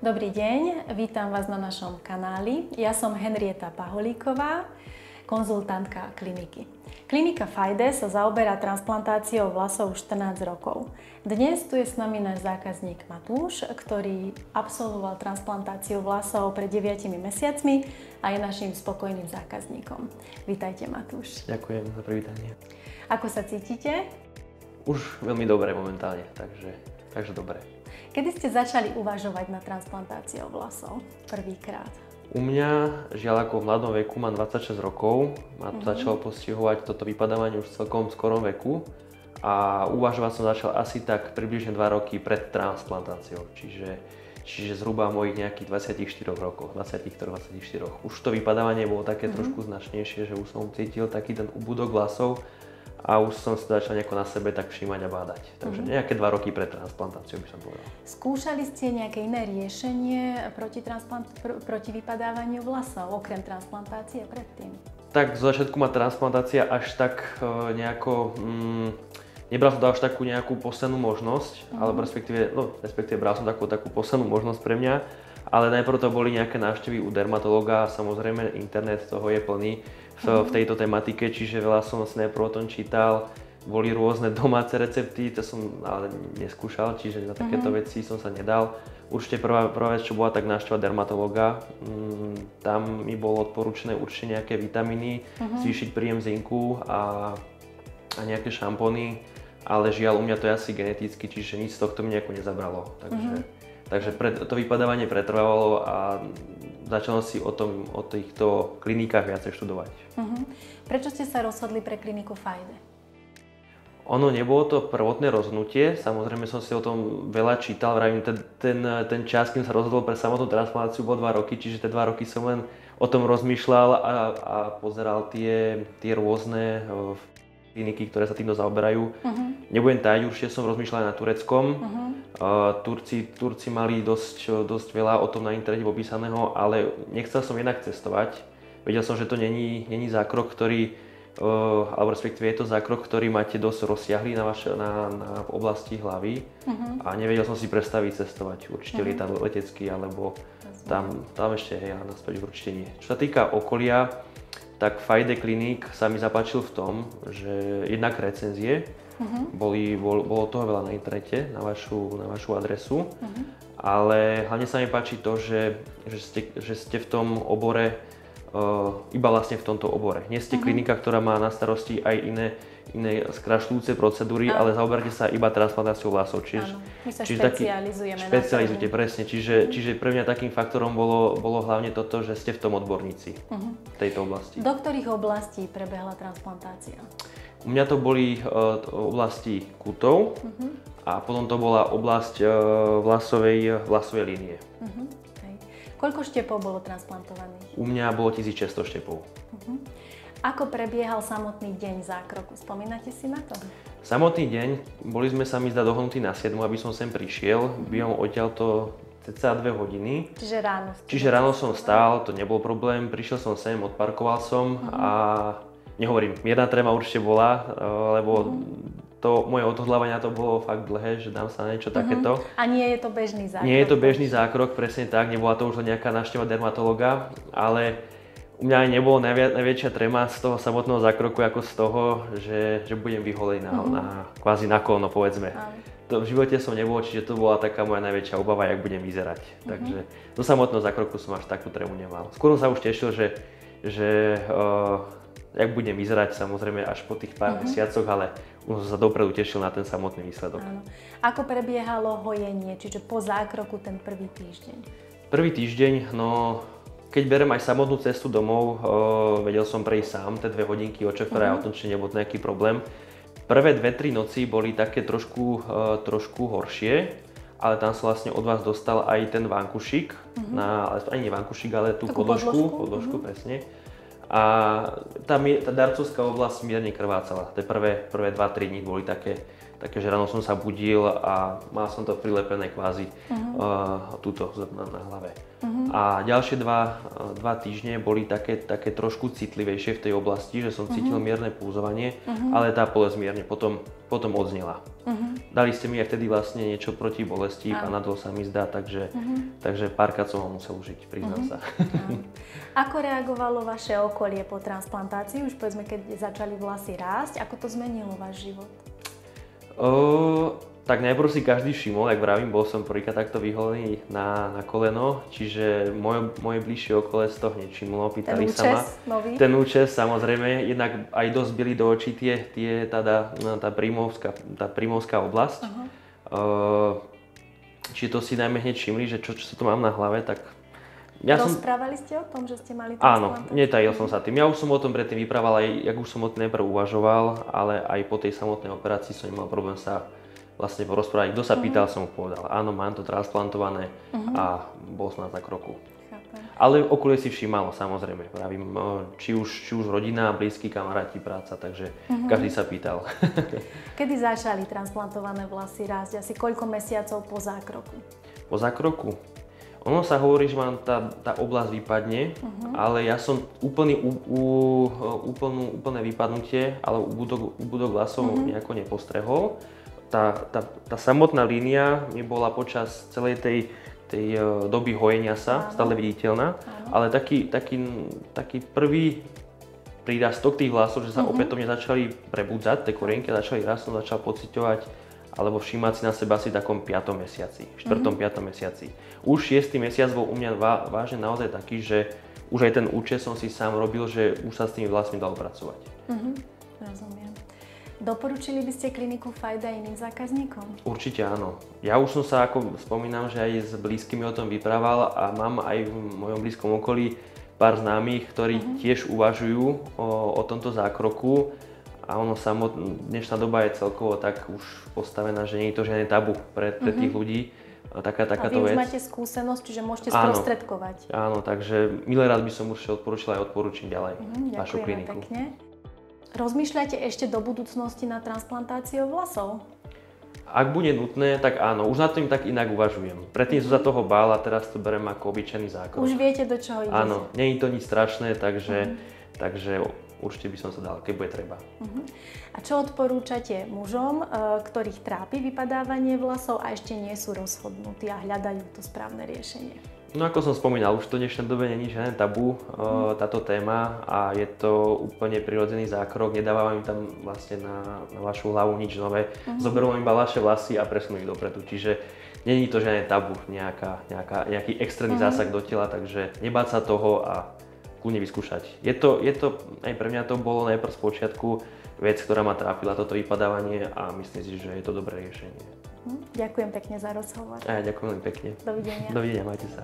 Dobrý deň, vítam vás na našom kanáli. Ja som Henrieta Paholíková, konzultantka kliniky. Klinika Fajde sa zaoberá transplantáciou vlasov už 14 rokov. Dnes tu je s nami náš zákazník Matúš, ktorý absolvoval transplantáciu vlasov pred 9 mesiacmi a je naším spokojným zákazníkom. Vítajte, Matúš. Ďakujem za privítanie. Ako sa cítite? Už veľmi dobre momentálne, takže dobre. Kedy ste začali uvažovať nad transplantáciou vlasov prvýkrát? U mňa, žiaľ ako v mladom veku, mám 26 rokov, ma to začalo postihovať toto vypadávanie už v celkom skorom veku a uvažovať som začal asi tak približne 2 roky pred transplantáciou, čiže zhruba mojich nejakých 24 rokov, 23-24. Už to vypadávanie bolo také trošku značnejšie, že už som cítil taký ten úbudok vlasov a už som sa začal nejako na sebe tak všímať a bádať. Takže nejaké 2 roky pred transplantáciou by som povedal. Skúšali ste nejaké iné riešenie proti vypadávaniu vlasov, okrem transplantácie predtým? Tak zo začiatku ma transplantácia až tak nejako... nebral som to až takú nejakú poslednú možnosť, alebo respektíve bral som takú poslednú možnosť pre mňa, ale najprv to boli nejaké návštevy u dermatológa a samozrejme internet toho je plný v tejto tematike, čiže veľa som si najprv o tom čítal, boli rôzne domáce recepty, to som ale neskúšal, čiže na takéto veci som sa nedal. Určite prvá vec, čo bola, tak návšteva dermatológa, tam mi bolo odporúčené určite nejaké vitamíny, zvýšiť príjem zinku a nejaké šampóny, ale žiaľ u mňa to je asi geneticky, čiže nič z tohto mi nejako nezabralo. Takže to vypadávanie pretrvávalo a začal si o týchto klinikách viacej študovať. Prečo ste sa rozhodli pre kliniku Fajde? Ono nebolo to prvotné rozhodnutie, samozrejme som si o tom veľa čítal, vravím, ten čas, kým sa rozhodol pre samotnú transplantáciu, bol 2 roky, čiže tie 2 roky som len o tom rozmýšľal a pozeral tie rôzne kliniky, ktoré sa týmto zaoberajú. Nebudem tajať, určite som rozmýšľal aj nad Tureckom. Turci mali dosť veľa o tom na internete popísaného, ale nechcel som jednak cestovať. Vedel som, že to není zákrok, alebo respektíve je to zákrok, ktorý máte dosť rozsiahlý na oblasti hlavy a nevedel som si predstaviť cestovať určite lietadlo letecký, alebo tam ešte naspäť určite nie. Čo sa týka okolia, tak Fajde Clinic sa mi zapáčil v tom, že jednak recenzie, bolo toho veľa na internete, na vašu adresu, ale hlavne sa mi páči to, že ste v tom obore, iba vlastne v tomto obore. Nie ste klinika, ktorá má na starosti aj iné skrašľujúce procedúry, ale zaoberáte sa iba transplantáciou vlasov. My sa špecializujeme na to. Špecializujete, presne. Čiže pre mňa takým faktorom bolo hlavne toto, že ste v tom odborníci v tejto oblasti. Do ktorých oblastí prebehla transplantácia? U mňa to boli oblasti kútov a potom to bola oblasť vlasovej línie. Koľko štepov bolo transplantovaných? U mňa bolo 1600 štepov. Ako prebiehal samotný deň zákroku? Spomínate si na to? Samotný deň, boli sme sa mi zdá dohodnutí na 7, aby som sem prišiel. Bývam odtiaľto cca 2 hodiny. Čiže ráno som stál, to nebol problém. Prišiel som sem, odparkoval som a nehovorím, mierna tréma určite bola, lebo to moje odhodlávanie to bolo fakt dlhé, že dám sa na niečo takéto. A nie je to bežný zákrok? Nie je to bežný zákrok, presne tak. Nebola to už len nejaká návšteva dermatológa, ale u mňa aj nebola najväčšia tréma z toho samotného zákroku ako z toho, že budem vyholený kvázi na kolno, povedzme. To v živote som nebol, čiže to bola taká moja najväčšia obava, jak budem vyzerať. Takže do samotného zákroku som až takú trému nemal. Skôr som sa už tešil, že jak budem vyzerať, samozrejme až po tých pár mesiacoch, ale už som sa dopredu tešil na ten samotný výsledok. Áno. Ako prebiehalo hojenie, čiže po zákroku ten prvý týždeň? Prvý týždeň, no keď berem aj samotnú cestu domov, vedel som prejsť sám, tie 2 hodinky od šoféra, o tom, či nebol nejaký problém. Prvé 2-3 noci boli také trošku horšie, ale tam som vlastne od vás dostal aj ten vankušik, ani nie vankušik, ale tú podložku, presne. A tá darcovská oblasť mierne krvácala. Tie prvé 2-3 dní boli také, že ráno som sa budil a mal som to prilepené kvázi tuto na hlave. A ďalšie 2 týždne boli také trošku citlivejšie v tej oblasti, že som cítil mierne pulzovanie, ale tá bolesť mierne potom odznela. Dali ste mi aj vtedy vlastne niečo proti bolesti, Panadol sa mi zdá, takže párkrát som ho musel užiť, priznám sa. Ako reagovalo vaše okolie po transplantácii? Už povedzme, keď začali vlasy rásť, ako to zmenilo váš život? Tak najprv si každý všimol, jak vravím, bol som prvýkrát takto vyholený na koleno, čiže moje bližšie okolie z toho nevšimlo, pýtali sa ma. Nový? Ten účes, samozrejme, jednak aj dosť byli do očí tá príjmovská oblasť. Čiže to si najmä hneď všimli, že čo sa to mám na hlave, tak... Rozprávali ste o tom, že ste mali transplantáciu? Áno, netajil som sa tým. Ja už som o tom predtým vyprával, aj jak už som o tom najprv uvažoval, ale aj po tej samotnej operácii som nemal problém sa vlastne porozprávať. Kto sa pýtal, som mu povedal, áno, mám to transplantované a bol som na tak roku. Ale okolie si všímalo, samozrejme. Pravím, či už rodina, blízki, kamaráti, práca, takže každý sa pýtal. Kedy začali transplantované vlasy rásť? Asi koľko mesiacov po zákroku? Po zákroku? Ono sa hovorí, že vám tá oblasť vypadne, ale ja som úplné vypadnutie, ale úbudok vlasov nejako nepostrehol. Tá samotná línia mi bola počas celej tej doby hojenia sa stále viditeľná, ale taký prvý prírastok tých vlasov, že sa opätovne začali prebudzať, tie korienky začali rásť, začal pociťovať alebo všímať si na seba asi v takom 5. mesiaci, 4. 5. mesiaci. Už 6. mesiac bol u mňa vážne naozaj taký, že už aj ten účes som si sám robil, že už sa s tými vlasmi dalo pracovať. Rozumiem. Doporučili by ste kliniku Fajda iným zákazníkom? Určite áno. Ja už som sa, ako spomínam, že aj s blízkymi o tom vyprával a mám aj v mojom blízkom okolí pár známych, ktorí tiež uvažujú o tomto zákroku. A ono dnešná doba je celkovo tak už postavená, že nie je to žiadne tabu pre tých ľudí. Takáto vec. A vy už máte skúsenosť, čiže môžete sprostredkovať. Áno, takže milé rád by som už odporúčil aj odporúčim ďalej vašu kliniku. Pekne. Rozmýšľate ešte do budúcnosti na transplantáciu vlasov? Ak bude nutné, tak áno. Už nad tým tak inak uvažujem. Predtým som sa toho bál a teraz to berem ako obyčajný zákrok. Už viete, do čoho idete? Áno, nie je to nič strašné, takže určite by som sa dal, keď bude treba. A čo odporúčate mužom, ktorých trápi vypadávanie vlasov a ešte nie sú rozhodnutí a hľadajú to správne riešenie? No ako som spomínal, už to v dnešnej dobe nie je žiadne tabu, táto téma a je to úplne prirodzený zákrok, nedávame im tam vlastne na vašu hlavu nič nové, zoberú iba vaše vlasy a presunú ich dopredu, čiže nie je to žiadne tabu, nejaký extrémny zásah do tela, takže nebáť sa toho a kľudne vyskúšať. Je to, aj pre mňa to bolo najprv z počiatku vec, ktorá ma trápila, toto vypadávanie a myslím si, že je to dobré riešenie. Ďakujem pekne za rozhovor. A ja ďakujem veľmi pekne. Dovidenia. Dovidenia, majte sa.